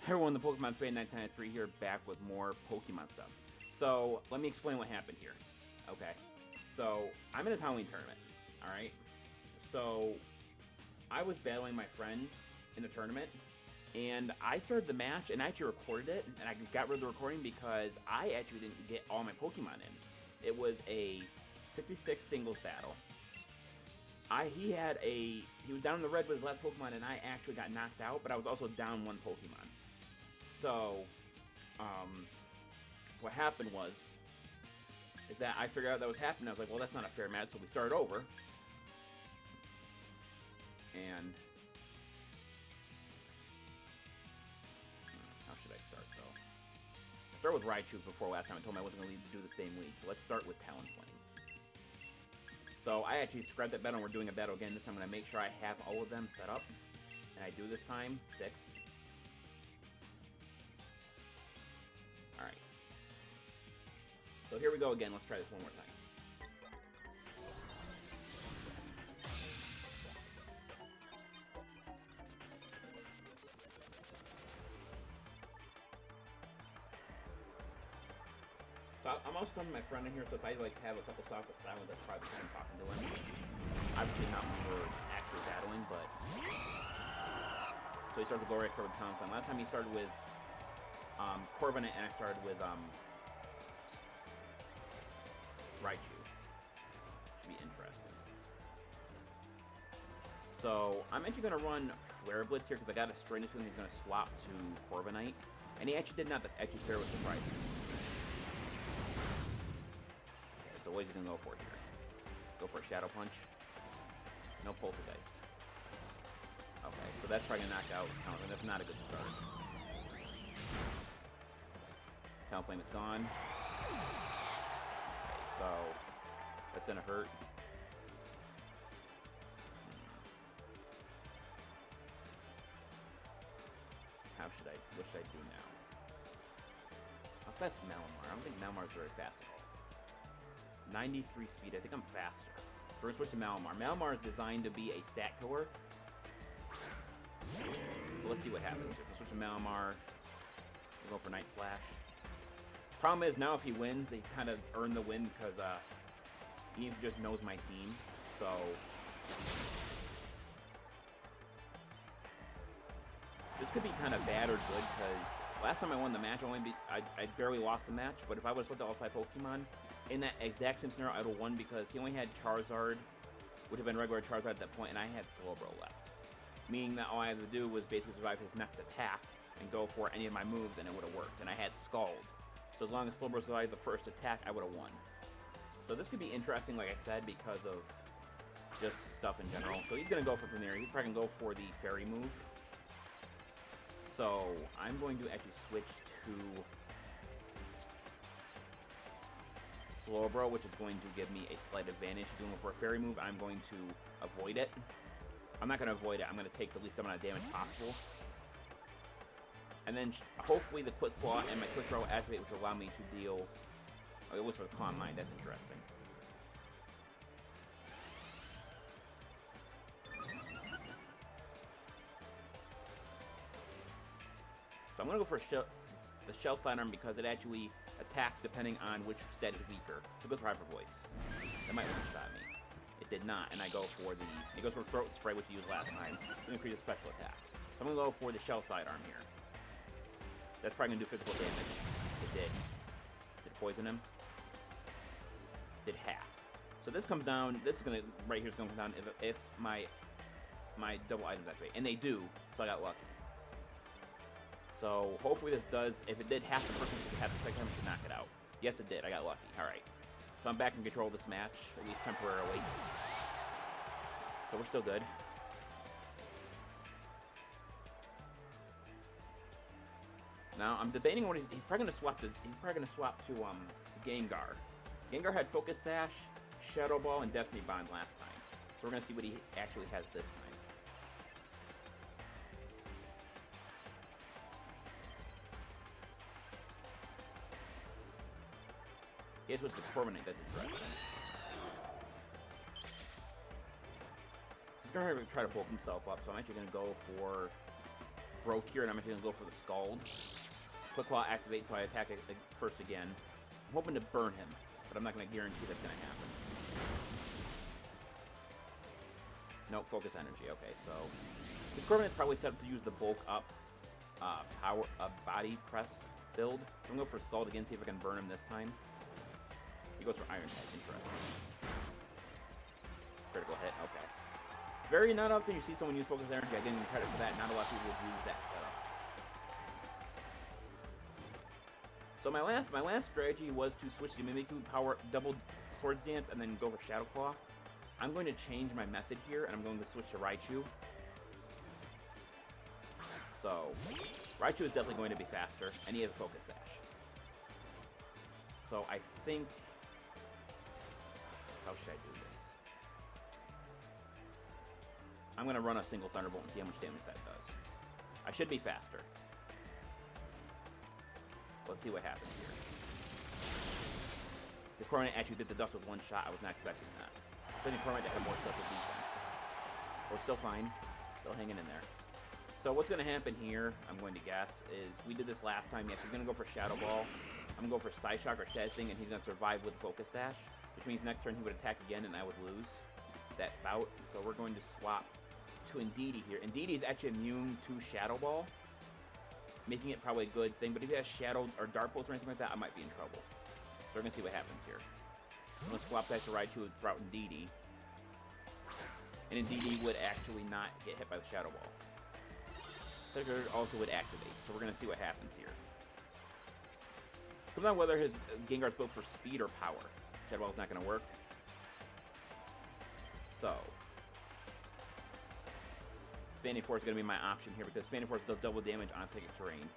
Hey everyone, the Pokemon Fan 993 here, back with more Pokemon stuff. So, let me explain what happened here. Okay. So, I'm in a Halloween tournament. Alright? So, I was battling my friend in the tournament, and I started the match, and I actually recorded it, and I got rid of the recording because I actually didn't get all my Pokemon in. It was a 66 singles battle. He was down in the red with his last Pokemon, and I actually got knocked out, but I was also down one Pokemon. So, what happened is that I figured out that was happening. I was like, well, that's not a fair match, so we started over. And how should I start, though? I started with Raichu before last time. I told him I wasn't going to do the same league, so let's start with Talonflame. So I actually scrapped that battle, and we're doing a battle again. This time I'm going to make sure I have all of them set up. And I do this time, 6. Alright. So here we go again. Let's try this one more time. So I'm also talking to my friend in here, so if I have a couple songs of silence, that's probably the time I'm talking to him. Obviously not when we're actually battling, but... So he starts with Glory, I start with Talonflame. Last time he started with Corviknight, and I started with Raichu. Should be interesting. So I'm actually going to run Flare Blitz here because I got a strange feeling he's going to swap to Corviknight, and he actually did not. That actually fair was surprising. Okay, so what is he going to go for here? Go for a Shadow Punch. No Poltergeist. Okay, so that's probably going to knock out Talonflame. That's not a good start. Talonflame is gone. Okay, so that's gonna hurt. What should I do now? How fast is Malamar? I don't think Malamar's very fast at all. 93 speed, I think I'm faster. So we're gonna switch to Malamar. Malamar is designed to be a stat killer. So let's see what happens here. Let's switch to Malamar. We'll go for Night Slash. Problem is, now if he wins, he kind of earned the win because he just knows my team. So this could be kind of bad or good because last time I won the match, I barely lost the match. But if I would have selected all 5 Pokemon in that exact same scenario, I would have won because he only had Charizard, would have been regular Charizard at that point, and I had Slowbro left. Meaning that all I had to do was basically survive his next attack and go for any of my moves, and it would have worked. And I had Scald. So as long as Slowbro survived the first attack, I would have won. So this could be interesting, like I said, because of just stuff in general. So he's going to go for Premier. He's probably going to go for the Fairy move. So I'm going to actually switch to Slowbro, which is going to give me a slight advantage. Doing for a Fairy move, I'm going to avoid it. I'm not going to avoid it. I'm going to take the least amount of damage possible. And then hopefully the Quick Claw and my Quick Draw will activate, which will allow me to deal... Oh, it was for the Calm Mind. That's interesting. So I'm going to go for the Shell Sidearm because it actually attacks depending on which stat is weaker. So go for Hyper Voice. That might one-shot me. It did not, and I go for the... It goes for Throat Spray, which you used last time. It's going to increase a special attack. So I'm going to go for the Shell Sidearm here. That's probably going to do physical damage. It did. Did it poison him? Did half. So this comes down, this is going to, right here is going to come down if my double items activate. And they do, so I got lucky. So hopefully this does, if it did half the first time, if it half the second time, it should knock it out. Yes, it did. I got lucky. Alright. So I'm back in control of this match, at least temporarily. So we're still good. Now I'm debating what he's probably gonna swap to. He's probably gonna swap to Gengar. Gengar had Focus Sash, Shadow Ball, and Destiny Bond last time. So we're gonna see what he actually has this time. He has what's the Corviknight. That's interesting. He's gonna try to bulk himself up, so I'm actually gonna go for broke here, and I'm actually going to go for the Scald. Quick Claw activates, so I attack it first again. I'm hoping to burn him, but I'm not going to guarantee that's going to happen. Nope, focus energy. Okay, so this Corbin is probably set up to use the bulk up body press build. I'm going to go for Scald again, see if I can burn him this time. He goes for Iron Head. Interesting. Critical hit. Okay. Very not often you see someone use focus energy. I didn't even credit for that. Not a lot of people use that setup. So my last strategy was to switch to Mimikyu power double Swords Dance and then go for Shadow Claw. I'm going to change my method here, and I'm going to switch to Raichu. So, Raichu is definitely going to be faster, and he has a Focus Sash. So I think... How should I do this? I'm going to run a single Thunderbolt and see how much damage that does. I should be faster. Let's see what happens here. The Coronet actually did the dust with one shot. I was not expecting that. I think the Coronet had more stuff with defense. We're still fine. Still hanging in there. So what's going to happen here, I'm going to guess, is we did this last time. Yes, he's going to go for Shadow Ball. I'm going to go for Psyshock or Shadow Sting, and he's going to survive with Focus Sash, which means next turn he would attack again, and I would lose that bout. So we're going to swap to Indeedee here. Indeedee is actually immune to Shadow Ball, making it probably a good thing. But if he has Shadow or Dark Pulse or anything like that, I might be in trouble. So we're going to see what happens here. I'm going to swap that to Raichu throughout Indeedee. And Indeedee would actually not get hit by the Shadow Ball. Trigger also would activate, so we're going to see what happens here. Comes on whether his Gengar's built for speed or power. Shadow Ball's not going to work. So, Expanding Force is going to be my option here because Expanding Force does double damage on Psychic Terrain.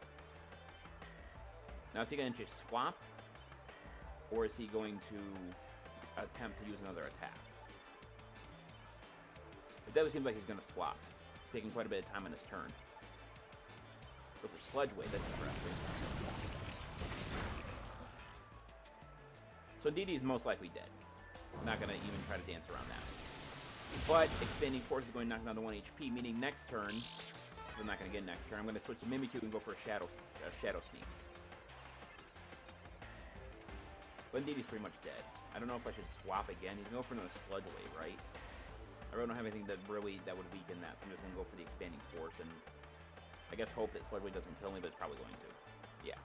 Now, is he going to just swap, or is he going to attempt to use another attack? It definitely seems like he's going to swap. He's taking quite a bit of time on his turn. Go for Sludge Wave, that's interesting. So Indeedee is most likely dead. I'm not going to even try to dance around that. But Expanding Force is going to knock down to 1 HP, meaning next turn, we're not going to get next turn, I'm going to switch to Mimikyu and go for a Shadow Sneak. But Indeedee's pretty much dead. I don't know if I should swap again. He's going to go for another Sludge Wave, right? I really don't have anything that would weaken that, so I'm just going to go for the Expanding Force and I guess hope that Sludge Wave doesn't kill me, but it's probably going to. Yeah.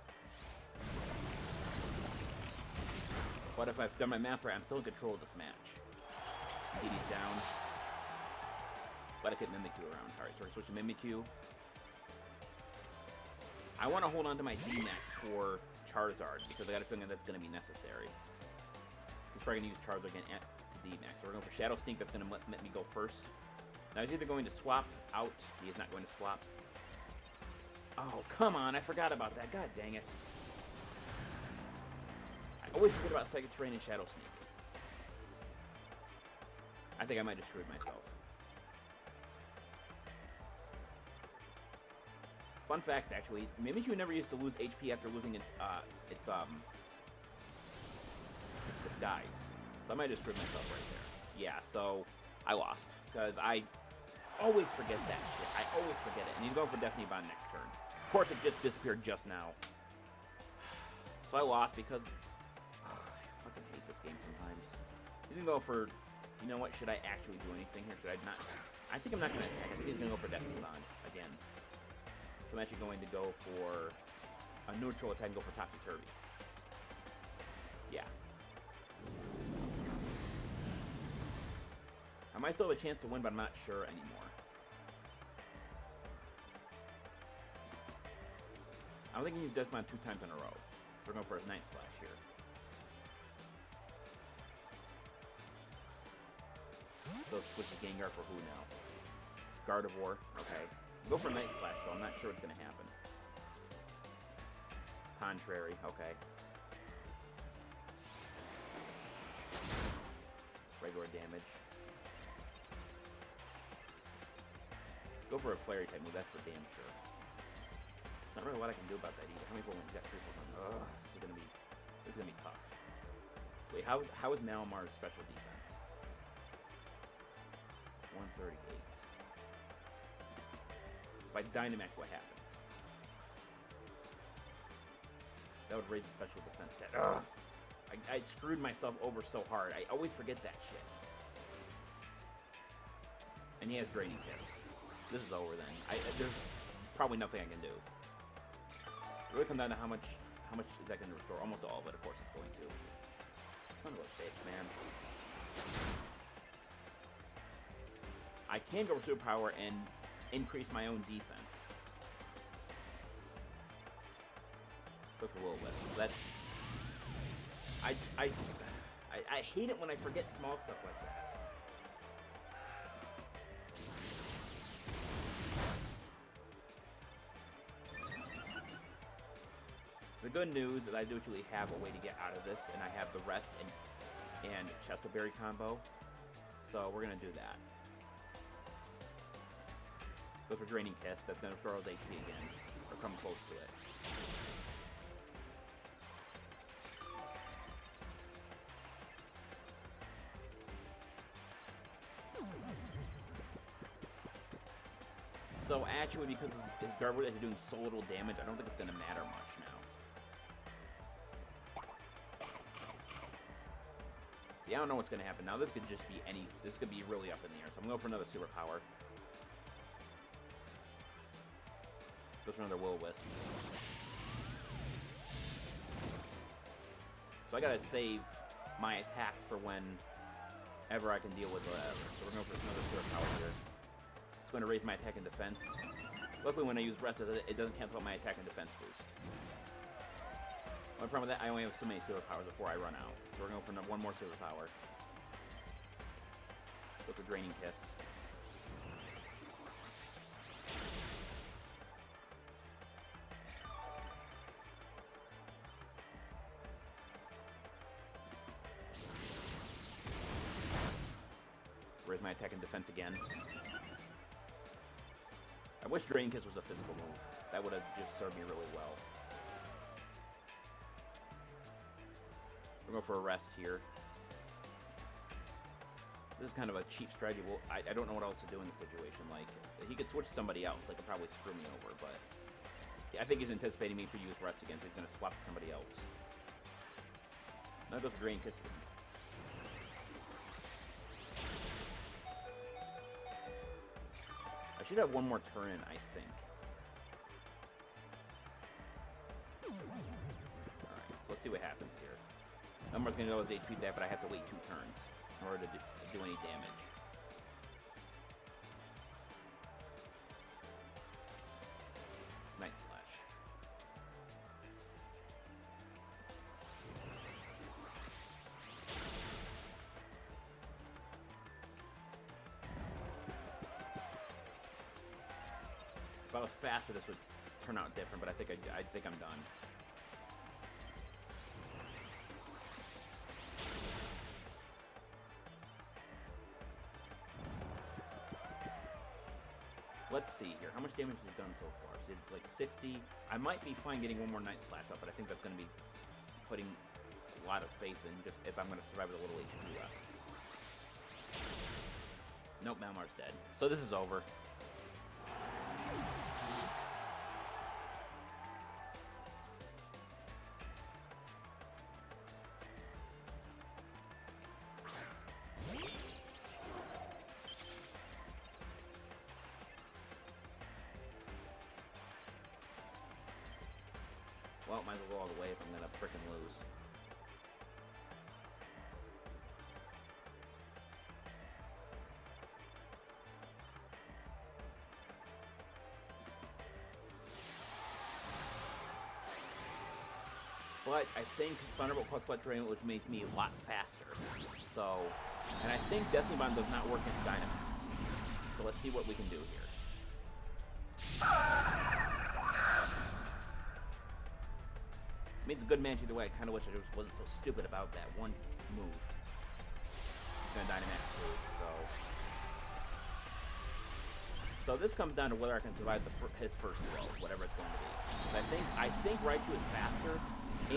But if I've done my math right, I'm still in control of this match. Indeedee's down. But I could Mimikyu around. Alright, so we're switching Mimikyu. I want to hold on to my D-Max for Charizard, because I got a feeling that's going to be necessary. He's probably going to use Charizard again to D-Max. So we're going for Shadow Sneak, that's going to let me go first. Now he's either going to swap out, he is not going to swap. Oh, come on, I forgot about that. God dang it. I always forget about Psychic Terrain and Shadow Sneak. I think I might have screwed myself. Fun fact, actually, Mimikyu never used to lose HP after losing its disguise. So I might have screwed myself right there. Yeah, so I lost. Because I always forget that shit. I always forget it. And you go for Destiny Bond next turn. Of course, it just disappeared just now. So I lost because... I fucking hate this game sometimes. He's going to go for... You know what? Should I actually do anything here? Should I not? I think I'm not going to attack. I think he's going to go for Destiny Bond again. So I'm actually going to go for a neutral attack and go for Topsy Turvy. Yeah. I might still have a chance to win, but I'm not sure anymore. I don't think he used Destiny Bond 2 times in a row. We're going for his Night Slash here. So switch to Gengar for who now? Gardevoir, okay. Go for Night Slash though, I'm not sure what's gonna happen. Contrary, okay. Regular damage. Go for a Flurry type move, that's for damn sure. There's not really what I can do about that either. How many Pokemon got 3 Pokemon? Ugh, this is gonna be tough. Wait, how is Malomar's special defense? 138. If I Dynamax, what happens? That would raise the special defense stat. Ugh. I screwed myself over so hard. I always forget that shit. And he has Draining Kiss. This is over then. There's probably nothing I can do. It really comes down to how much is that going to restore? Almost all of it, of course, it's going to. Son of a bitch, man. I can go for Superpower and increase my own defense. Go for Will-O-Wisp. That's... I hate it when I forget small stuff like that. The good news is I do actually have a way to get out of this, and I have the Rest and Chesto-Berry combo. So we're gonna do that. Go for Draining Kiss. That's gonna restore his HP again, or come close to it. So actually, because his Garbo is doing so little damage, I don't think it's gonna matter much now. See, I don't know what's gonna happen now. This could just be this could be really up in the air. So I'm going for another Superpower. Go for another Will-O-Wisp. So I gotta save my attacks for whenever I can deal with whatever. So we're going for another Superpower here. It's going to raise my attack and defense. Luckily, when I use Rest, it doesn't cancel out my attack and defense boost. One problem with that, I only have so many Superpowers before I run out. So we're going for one more Superpower. Go for Draining Kiss. Raise my attack and defense again. I wish Draining Kiss was a physical move. That would have just served me really well. We'll go for a Rest here. This is kind of a cheap strategy. Well, I don't know what else to do in this situation. Like, he could switch to somebody else. Like, could probably screw me over, but... Yeah, I think he's anticipating me to use Rest again, so he's going to swap to somebody else. Now go for Draining Kiss. I should have one more turn, I think. Alright, so let's see what happens here. Number's gonna go as HP that, but I have to wait 2 turns in order to do any damage. Night Slash. If I was faster, this would turn out different, but I think I'm done. Let's see here. How much damage has he done so far? So it's like 60. I might be fine getting one more Night Slash up, but I think that's going to be putting a lot of faith in just if I'm going to survive with a little HP left. Nope, Malmar's dead. So this is over. Well, might as well go all the way if I'm gonna frickin' lose. But I think Thunderbolt plus Fluctuating, which makes me a lot faster. So, and I think Destiny Bond does not work in Dynamax. So let's see what we can do here. I mean, it's a good match either way. I kind of wish I just wasn't so stupid about that one move. He's gonna Dynamax too, so this comes down to whether I can survive his first throw, whatever it's going to be. But I think Raichu is faster,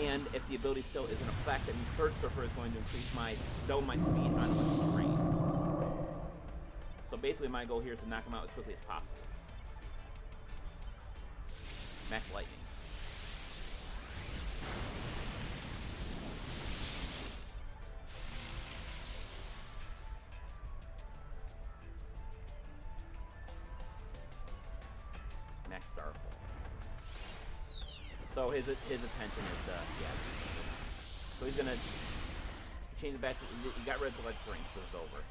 and if the ability still isn't effective, then Surge Surfer is going to increase double my speed on a terrain. So basically, my goal here is to knock him out as quickly as possible. Max Lightning. Max Starfall. So his attention is yeah. So he's gonna change it back to, he got rid of the electric ring, so it's over.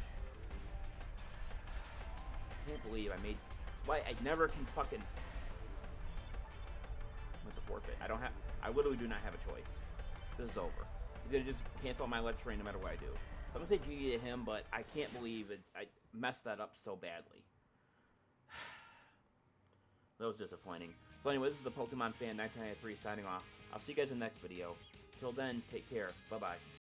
I can't believe I made, why I never can fucking, with the forfeit. I literally do not have a choice. This is over. He's gonna just cancel my electric ring no matter what I do. So I'm gonna say GG to him, but I can't believe it, I messed that up so badly. That was disappointing. So anyway, this is the Pokemon Fan 1993 signing off. I'll see you guys in the next video. Till then, take care. Bye-bye.